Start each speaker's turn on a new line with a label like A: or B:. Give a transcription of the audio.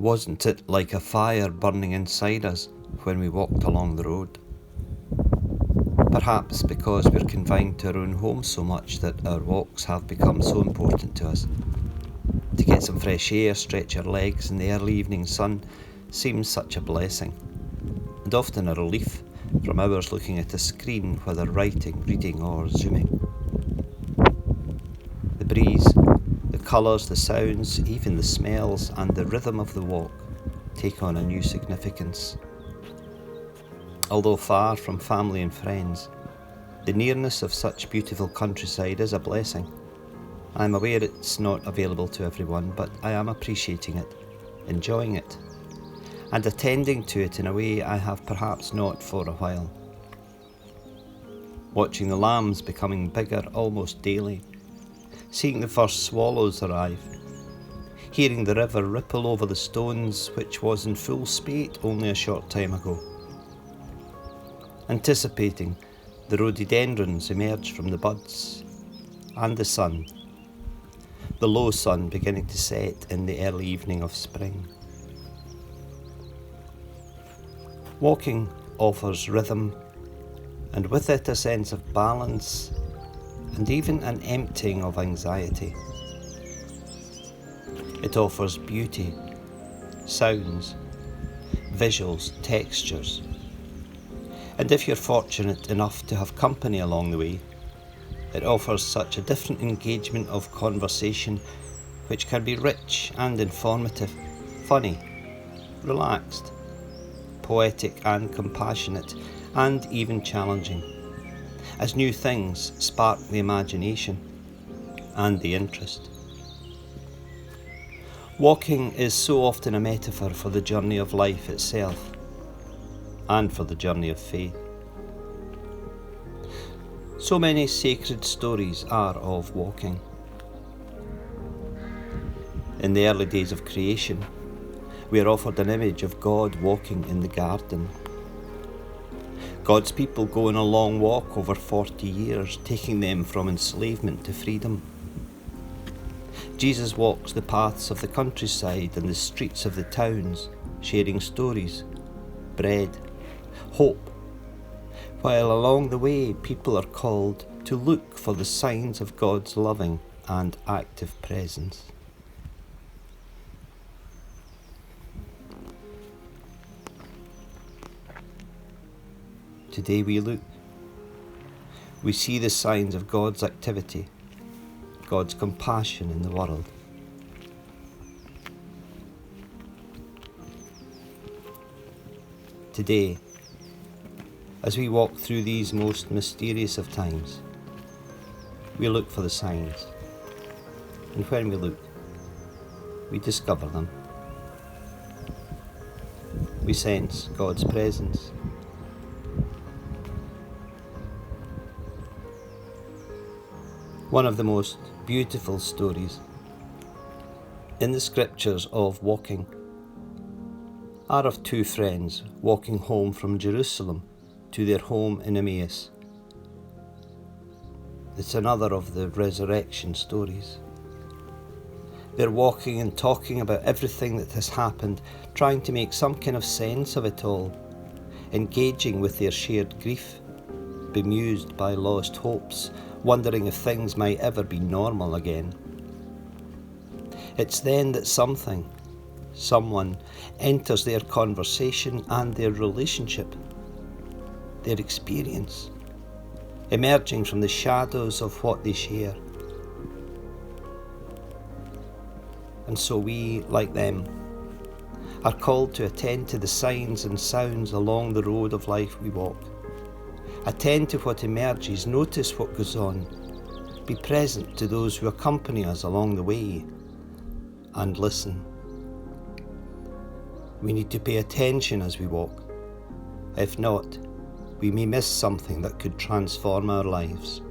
A: Wasn't it like a fire burning inside us when we walked along the road? Perhaps because we're confined to our own homes so much that our walks have become so important to us. To get some fresh air, stretch our legs in the early evening sun seems such a blessing, and often a relief from hours looking at a screen, whether writing, reading or zooming. The breeze, the colours, the sounds, even the smells and the rhythm of the walk take on a new significance. Although far from family and friends, the nearness of such beautiful countryside is a blessing. I'm aware it's not available to everyone, but I am appreciating it, enjoying it, and attending to it in a way I have perhaps not for a while. Watching the lambs becoming bigger almost daily, seeing the first swallows arrive, hearing the river ripple over the stones which was in full spate only a short time ago, anticipating the rhododendrons emerge from the buds, and the sun, the low sun beginning to set in the early evening of spring. Walking offers rhythm, and with it a sense of balance and even an emptying of anxiety. It offers beauty, sounds, visuals, textures. And if you're fortunate enough to have company along the way, it offers such a different engagement of conversation which can be rich and informative, funny, relaxed, poetic and compassionate, and even challenging, as new things spark the imagination and the interest. Walking is so often a metaphor for the journey of life itself, and for the journey of faith. So many sacred stories are of walking. In the early days of creation, we are offered an image of God walking in the garden. God's people go on a long walk over 40 years, taking them from enslavement to freedom. Jesus walks the paths of the countryside and the streets of the towns, sharing stories, bread, hope, while along the way people are called to look for the signs of God's loving and active presence. Today we look. We see the signs of God's activity, God's compassion in the world. Today, as we walk through these most mysterious of times, we look for the signs. And when we look, we discover them. We sense God's presence. One of the most beautiful stories in the scriptures of walking are of two friends walking home from Jerusalem to their home in Emmaus. It's another of the resurrection stories. They're walking and talking about everything that has happened, trying to make some kind of sense of it all, engaging with their shared grief, bemused by lost hopes, wondering if things might ever be normal again. It's then that someone enters their conversation and their relationship, their experience, emerging from the shadows of what they share. And so we, like them, are called to attend to the signs and sounds along the road of life we walk. Attend to what emerges, notice what goes on, be present to those who accompany us along the way, and listen. We need to pay attention as we walk. If not, we may miss something that could transform our lives.